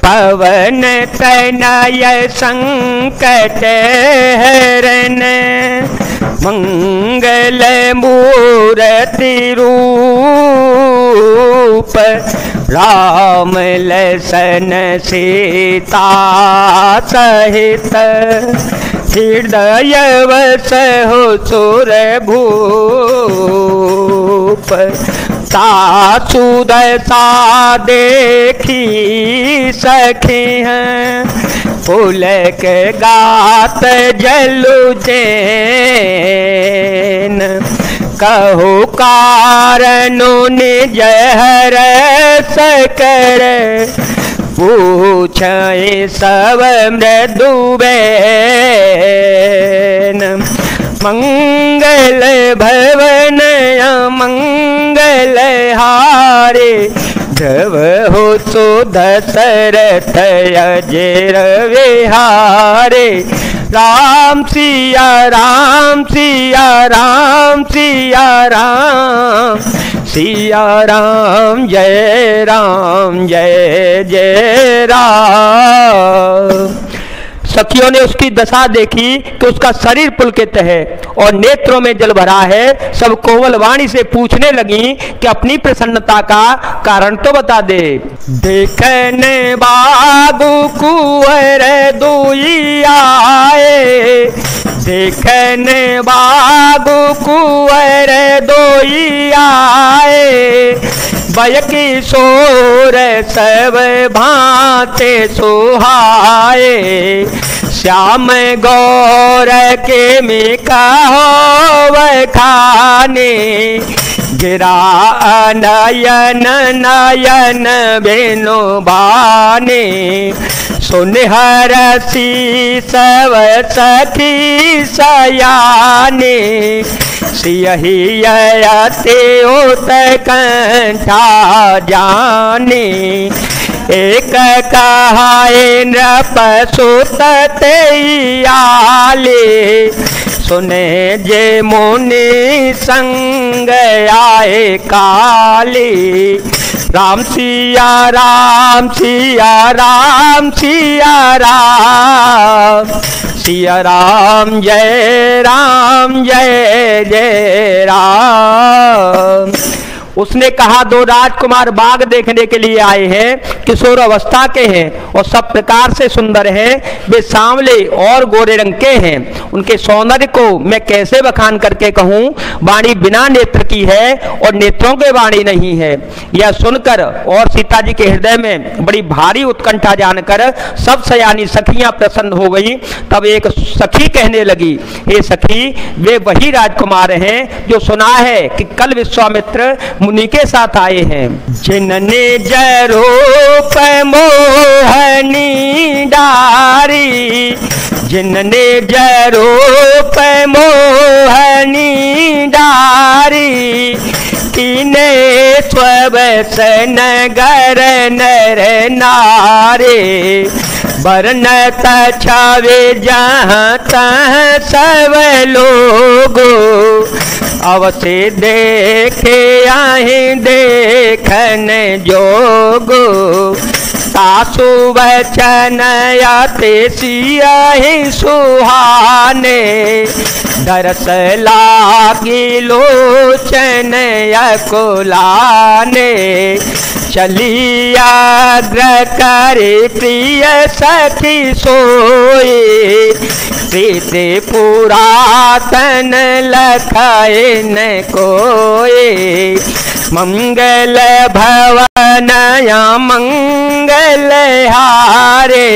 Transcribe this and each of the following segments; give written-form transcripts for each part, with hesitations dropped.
पवन तनय संकट हरन मंगल मूर्ति रूप राम लसन सीता सहित हृदय वसहु सुर भूप सुदशा देखी सखी हैं पुलक गात जलु जैन कहु कारणु निज हरस कर पूछे सब मृदु बैन मंगल भवन मंगल हारे ध्रुव हो सो दशरथ अजर विहारे राम सिया राम सिया राम सिया राम सिया राम जय जय राम। सखियों ने उसकी दशा देखी कि उसका शरीर पुलकित है और नेत्रों में जल भरा है। सब कोमल वाणी से पूछने लगी कि अपनी प्रसन्नता का कारण तो बता दे। देखने बाबू कुंवर दुई आए, देखने बाबू कुंवर दुई आए, बय किशोर सब भांते सुहाए, श्याम गौर के मिका हो खाने, गिरा नयन नयन बेनु बाने, सुनहरसी सब सखी सयाने, सियहि यते उत कंठा जाने, एक कहाए नृप सुत आले, सुने जे मुनि संग आए काले, राम सिया राम सिया राम सिया राम, सिया राम जय जय राम। उसने कहा दो राजकुमार बाग देखने के लिए आए हैं, किशोर अवस्था के हैं और सब प्रकार से सुंदर हैं। वे सांवले और गोरे रंग के हैं। उनके सौंदर्य को मैं कैसे बखान करके कहूँ। वाणी बिना नेत्र की है और नेत्रों के वाणी नहीं है। यह सुनकर और सीता जी के हृदय में बड़ी भारी उत्कंठा जानकर सब सयानी सखियां प्रसन्न हो गई। तब एक सखी कहने लगी, हे सखी, वे वही राजकुमार हैं जो सुना है कि कल विश्वामित्र मुनि के साथ आए हैं, जिनने जरूप मोहनी डारी, जिनने जरूप मोहनी डारी, कीने स्वस नगर नर नारे, बरनत छावे जहाँ तहाँ सब लोगो, अवसे देखे आए देखन जोगो, सासु वचन आते सियाहि सुहाने, दरस लागी लोचन अकुलाने, चलियाग्र करे प्रिय सखी सोए, प्रीति पुरातन लखाए न कोए, मंगल भवन या मंगल हारे,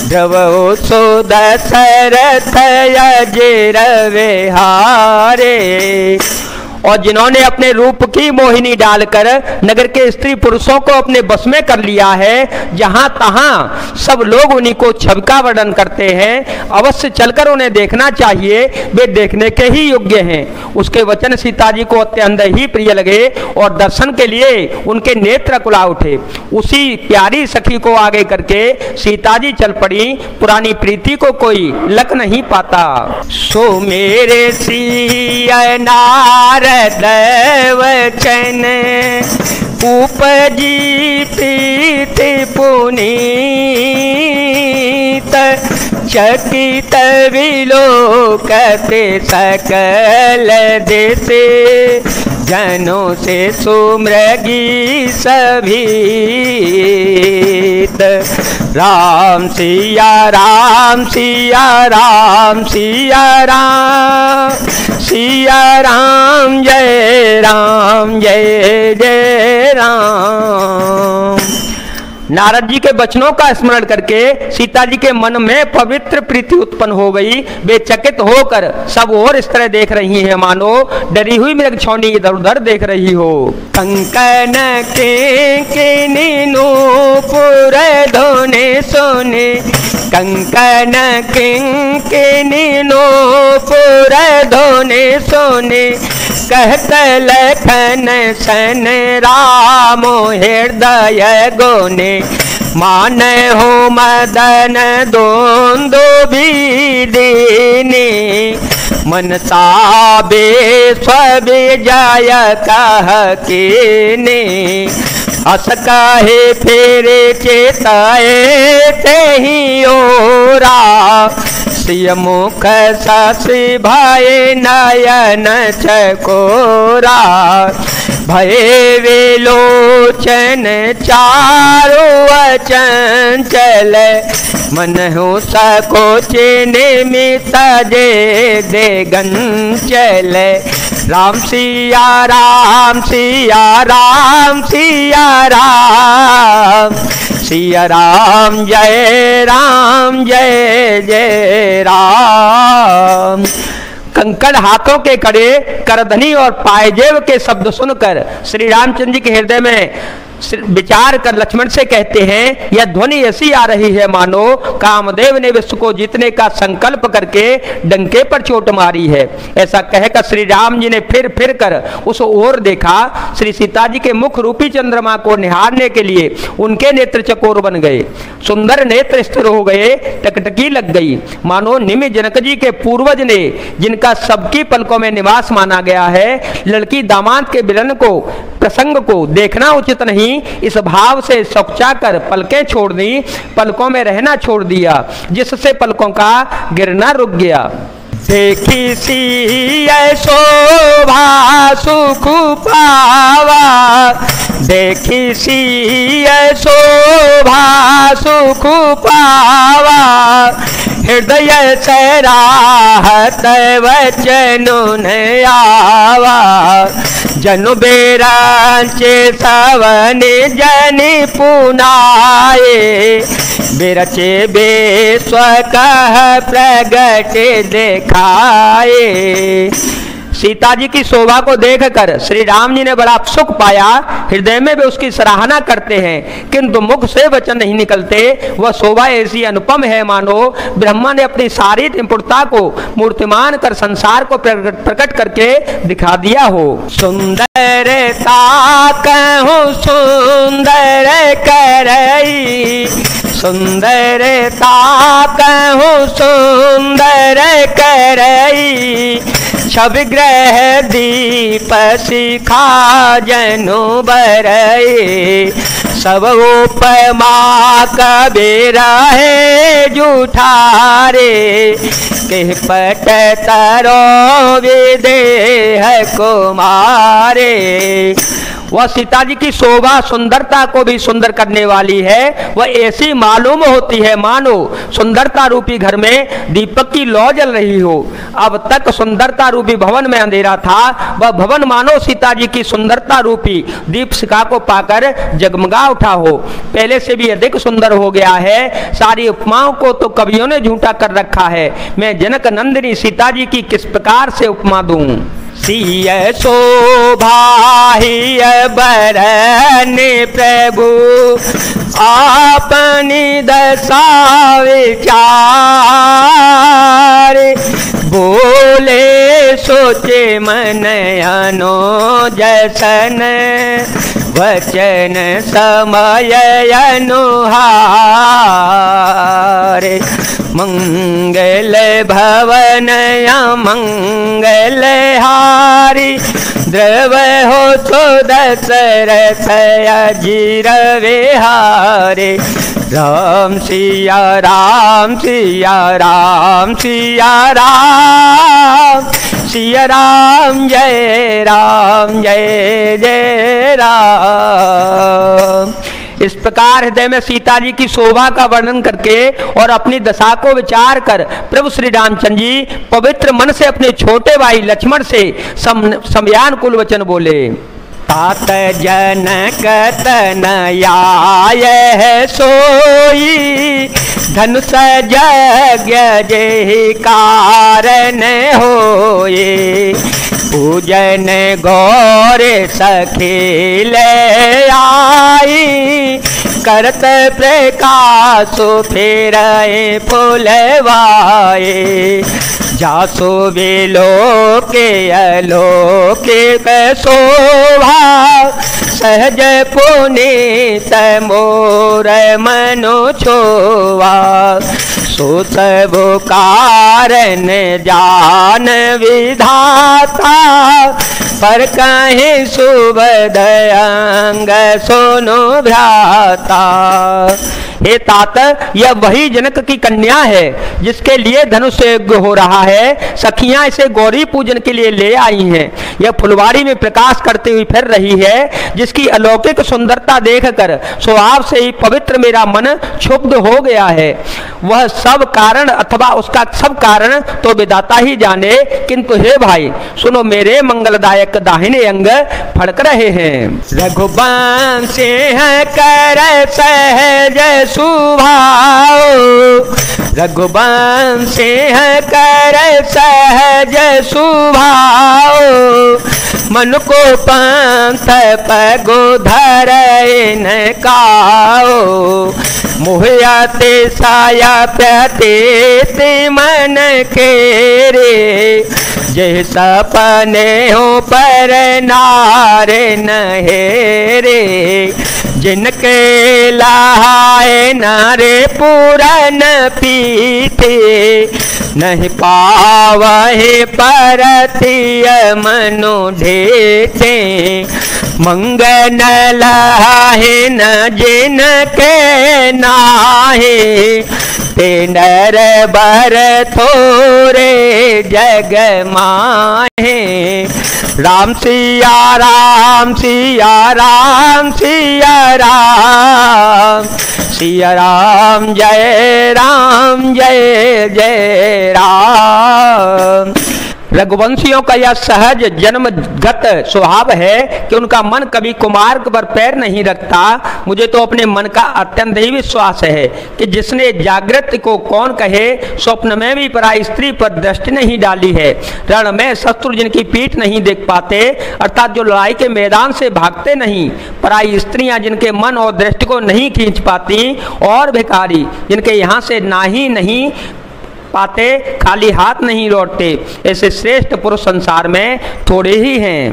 ध्रुव सो दशरथ अजर विहारे। और जिन्होंने अपने रूप की मोहिनी डालकर नगर के स्त्री पुरुषों को अपने बस में कर लिया है, जहां तहां सब लोग उन्हीं को छवि वर्णन करते हैं। अवश्य चलकर उन्हें देखना चाहिए, वे देखने के ही योग्य हैं। उसके वचन सीता जी को अत्यंत ही प्रिय लगे और दर्शन के लिए उनके नेत्र कुला उठे। उसी प्यारी सखी को आगे करके सीता जी चल पड़ी। पुरानी प्रीति को कोई लक नहीं पाता। सो मेरे सिया नार हृदय वचन उपजी प्रीति पुनीत चकित विलोकते सकल देशे जनों से सुमृगी सभीत। राम सिया राम सिया राम सिया राम सिया राम जय जय राम। नारद जी के वचनों का स्मरण करके सीता जी के मन में पवित्र प्रीति उत्पन्न हो गई। वे चकित होकर सब और इस तरह देख रही हैं मानो डरी हुई मृगछौनी इधर उधर देख रही हो। कंकन के नूपुर धोने सोने कंकन के नूपुर धोने सोने कहत लखन सन रामो हृदय गोने मान हो मदन दोंदो बीदिनी मनसा बे स्वबे जाय कह केने हस कहे फेरे चेताए तेहि ओरा सिय मुख ससी भाई नयन चकोरा भये विलोचन चारु अचंचल मन हो सकोचे निमित जे दे गंचल। राम सिया राम सिया राम सिया राम सिया राम जय जय राम। कंकड़ हाथों के कड़े करधनी और पायजेब के शब्द सुनकर श्री रामचंद्र जी के हृदय में विचार कर लक्ष्मण से कहते हैं यह ध्वनि ऐसी आ रही है मानो कामदेव ने विश्व को जीतने का संकल्प करके डंके पर चोट मारी है। ऐसा कहकर श्री राम जी ने फिर कर उस ओर देखा। श्री सीता जी के मुख रूपी चंद्रमा को निहारने के लिए उनके नेत्र चकोर बन गए, सुंदर नेत्र स्थिर हो गए, टकटकी लग गई मानो निमि जनक जी के पूर्वज ने जिनका सबकी पलकों में निवास माना गया है, लड़की दामाद के मिलन को प्रसंग को देखना उचित नहीं, इस भाव से सौचा कर पलकें छोड़ दी, पलकों में रहना छोड़ दिया, जिससे पलकों का गिरना रुक गया। देखी सी शोभा सुख पावा देखी सी शोभा सुख पावा हृदय सराहत वचन आवा जनु बेरांचे सवन जनि पुनाए बेरचे बेस्व कह प्रगट देखाए। सीता जी की शोभा को देखकर श्री राम जी ने बड़ा सुख पाया, हृदय में भी उसकी सराहना करते हैं, किंतु मुख से वचन नहीं निकलते। वह शोभा ऐसी अनुपम है मानो ब्रह्मा ने अपनी सारी त्रिपुरता को मूर्तिमान कर संसार को प्रकट करके दिखा दिया हो। सुंदरता कहूँ सुंदर करई सुंदरता कहूँ सुंदर करई छब ग्रह दीप शिखा जनु बरई सब उपमा कबीर है जूठारे के पट तरो विदेह कुमारे। वह सीता जी की शोभा सुंदरता को भी सुंदर करने वाली है। वह ऐसी मालूम होती है मानो सुंदरता रूपी घर में दीपक की लौ जल रही हो। अब तक सुंदरता रूपी भवन में अंधेरा था, वह भवन मानो सीता जी की सुंदरता रूपी दीप शिखा को पाकर जगमगा उठा हो, पहले से भी अधिक सुंदर हो गया है। सारी उपमाओं को तो कवियों ने झूठा कर रखा है, मैं जनक नंदिनी सीता जी की किस प्रकार से उपमा दूं। सिय शोभा ही बरन प्रभु आपनी दशा विचार बोले सोचे मन अनो जसन वचन समय अनुहार मंगल भवन मंगल हारी ध्रुव हो तो दशरथ अजीर विहारे। राम सिया राम सिया राम सिया राम, सिया राम जय जय राम। इस प्रकार हृदय में सीता जी की शोभा का वर्णन करके और अपनी दशा को विचार कर प्रभु श्री रामचंद्र जी पवित्र मन से अपने छोटे भाई लक्ष्मण से समयानुकूल वचन बोले। तात जनक तनयाय सोई, धनुष यज्ञ जेहि कारण होए। पूजन गौर सखी ले आई, करत प्रकाश फेरए फुलवाए। जासो बेलोके अलोके शोभा, सहज पुनीत मोर मनो छोवा। सो सब कारण जान विधाता, पर कहीं सुबद अंग सोनो भ्राता। हे तात, यह वही जनक की कन्या है जिसके लिए धनुष यज्ञ हो रहा है। सखियां इसे गौरी पूजन के लिए ले आई हैं। यह फुलवारी में प्रकाश करते हुए फिर रही है, जिसकी अलौकिक सुंदरता देखकर स्वभाव से ही पवित्र मेरा मन क्षुब्ध हो गया है। वह सब कारण अथवा उसका सब कारण तो विधाता ही जाने, किंतु हे भाई सुनो, मेरे मंगलदायक दाहिने अंग फड़क रहे हैं। रघुवंशी कर सहज सुभाव, रघुवंशी कर सहज सुभाव। मन को पंथ पगो धरे न काओ, मोहयाते साया प्याते मन खेरे। जय सपने हो पर नारे नहेरे, जिनके लहाए नारे पूरन पीते। नहीं पावहे परतिय मनु ढेते, मंगन लहाए न जिनके नाहे। ते नर बर थोरे जग माहे, राम सिया राम सिया राम सिया राम, सिया राम जय जय राम। रघुवंशियों का यह सहज जन्मगत स्वभाव है कि उनका मन कभी कुमार्ग पर पैर नहीं रखता। मुझे तो अपने मन का अत्यंत ही विश्वास है कि जिसने जागृत को कौन कहे, स्वप्न में भी पराई स्त्री पर दृष्टि नहीं डाली है। रण में शत्रु जिनकी पीठ नहीं देख पाते, अर्थात जो लड़ाई के मैदान से भागते नहीं, पराई स्त्रियां जिनके मन और दृष्टि को नहीं खींच पाती, और भिखारी जिनके यहाँ से ना ही नहीं पाते, खाली हाथ नहीं लौटते, ऐसे श्रेष्ठ पुरुष संसार में थोड़े ही हैं।